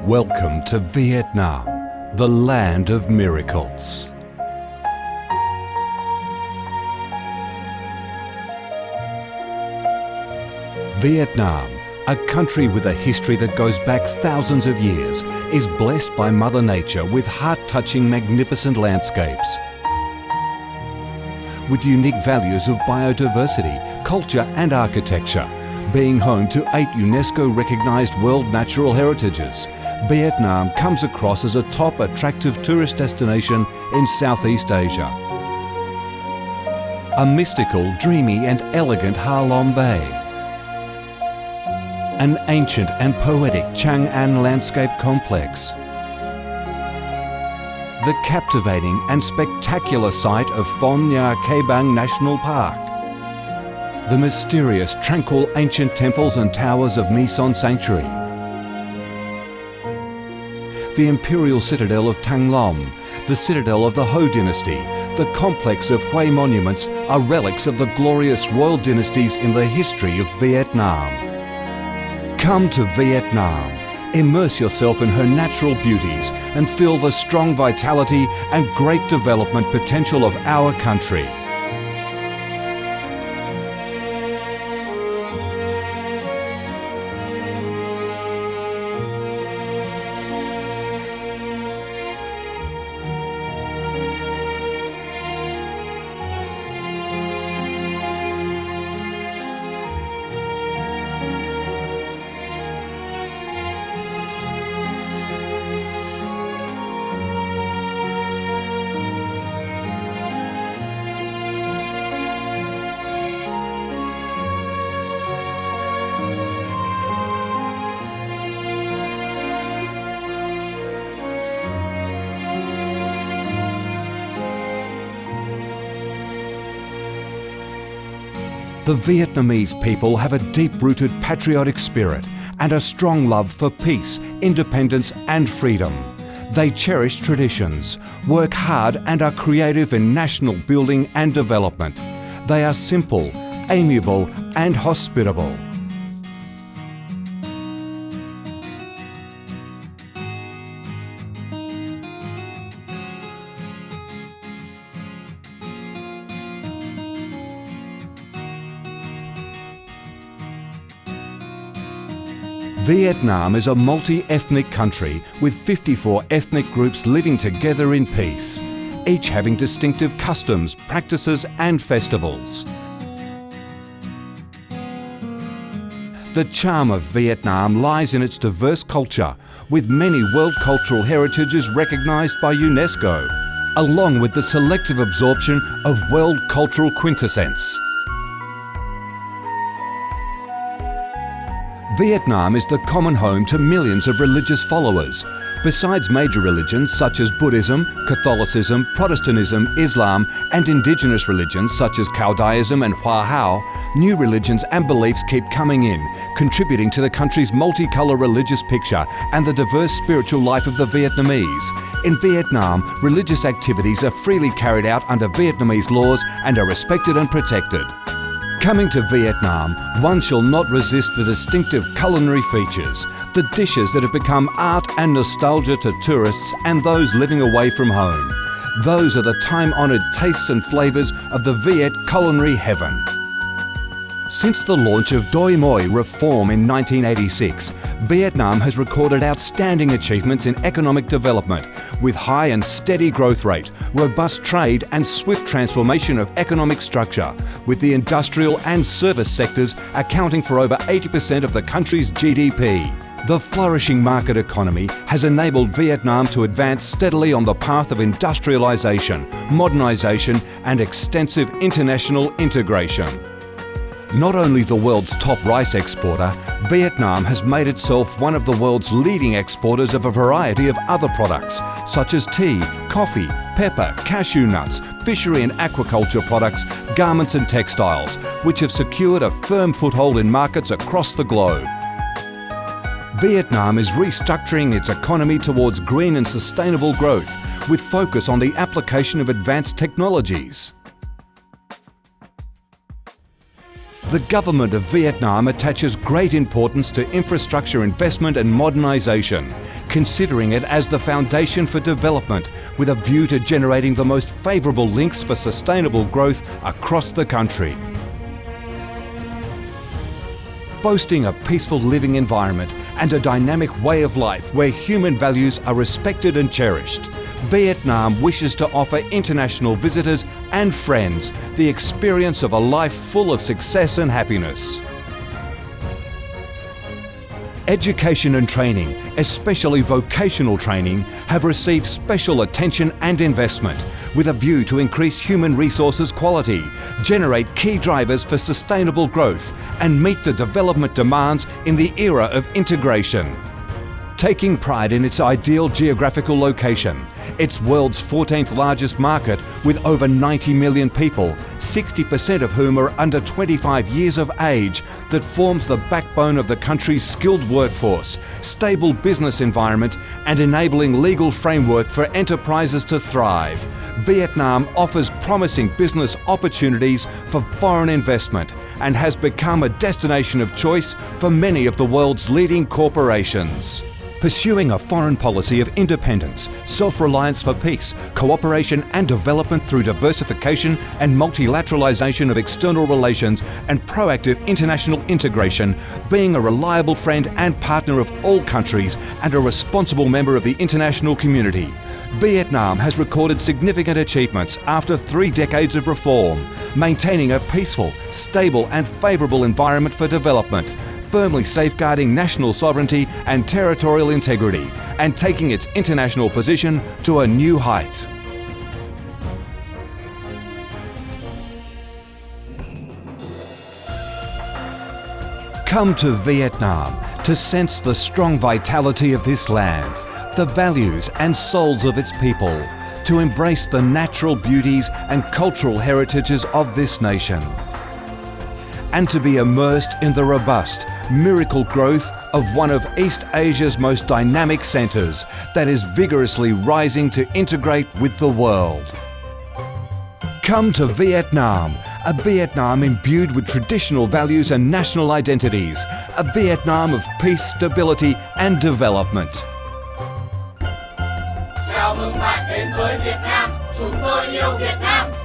Welcome to Vietnam, the land of miracles. Vietnam, a country with a history that goes back thousands of years, is blessed by Mother Nature with heart-touching, magnificent landscapes. With unique values of biodiversity, culture and architecture, being home to 8 UNESCO-recognised World Natural Heritages, Vietnam comes across as a top attractive tourist destination in Southeast Asia. A mystical, dreamy and elegant Ha Long Bay. An ancient and poetic Chang An landscape complex. The captivating and spectacular site of Phong Nha Ke Bang National Park. The mysterious, tranquil ancient temples and towers of My Son Sanctuary. The imperial citadel of Thăng Long, the citadel of the Ho dynasty, the complex of Hue monuments are relics of the glorious royal dynasties in the history of Vietnam. Come to Vietnam, immerse yourself in her natural beauties and feel the strong vitality and great development potential of our country. The Vietnamese people have a deep-rooted patriotic spirit and a strong love for peace, independence and freedom. They cherish traditions, work hard and are creative in national building and development. They are simple, amiable and hospitable. Vietnam is a multi-ethnic country with 54 ethnic groups living together in peace, each having distinctive customs, practices and festivals. The charm of Vietnam lies in its diverse culture, with many World Cultural Heritages recognised by UNESCO, along with the selective absorption of World Cultural Quintessence. Vietnam is the common home to millions of religious followers. Besides major religions such as Buddhism, Catholicism, Protestantism, Islam and indigenous religions such as Cao Daism and Hoa Hao, new religions and beliefs keep coming in, contributing to the country's multicolour religious picture and the diverse spiritual life of the Vietnamese. In Vietnam, religious activities are freely carried out under Vietnamese laws and are respected and protected. Coming to Vietnam, one shall not resist the distinctive culinary features, the dishes that have become art and nostalgia to tourists and those living away from home. Those are the time-honoured tastes and flavours of the Viet culinary heaven. Since the launch of Doi Moi reform in 1986, Vietnam has recorded outstanding achievements in economic development, with high and steady growth rate, robust trade and swift transformation of economic structure, with the industrial and service sectors accounting for over 80% of the country's GDP. The flourishing market economy has enabled Vietnam to advance steadily on the path of industrialisation, modernisation and extensive international integration. Not only the world's top rice exporter, Vietnam has made itself one of the world's leading exporters of a variety of other products, such as tea, coffee, pepper, cashew nuts, fishery and aquaculture products, garments and textiles, which have secured a firm foothold in markets across the globe. Vietnam is restructuring its economy towards green and sustainable growth, with focus on the application of advanced technologies. The government of Vietnam attaches great importance to infrastructure investment and modernisation, considering it as the foundation for development with a view to generating the most favourable links for sustainable growth across the country. Boasting a peaceful living environment and a dynamic way of life where human values are respected and cherished, Vietnam wishes to offer international visitors and friends the experience of a life full of success and happiness. Education and training, especially vocational training, have received special attention and investment with a view to increase human resources quality, generate key drivers for sustainable growth and meet the development demands in the era of integration. Taking pride in its ideal geographical location, its world's 14th largest market with over 90 million people, 60% of whom are under 25 years of age, that forms the backbone of the country's skilled workforce, stable business environment and enabling legal framework for enterprises to thrive, Vietnam offers promising business opportunities for foreign investment and has become a destination of choice for many of the world's leading corporations. Pursuing a foreign policy of independence, self-reliance for peace, cooperation and development through diversification and multilateralization of external relations and proactive international integration, being a reliable friend and partner of all countries and a responsible member of the international community. Vietnam has recorded significant achievements after 3 decades of reform, maintaining a peaceful, stable and favourable environment for development, firmly safeguarding national sovereignty and territorial integrity, and taking its international position to a new height. Come to Vietnam to sense the strong vitality of this land, the values and souls of its people, to embrace the natural beauties and cultural heritages of this nation, and to be immersed in the robust, miracle growth of one of East Asia's most dynamic centres that is vigorously rising to integrate with the world. Come to Vietnam, a Vietnam imbued with traditional values and national identities, a Vietnam of peace, stability and development. Chào mừng bạn đến với Việt Nam, chúng tôi yêu Việt Nam.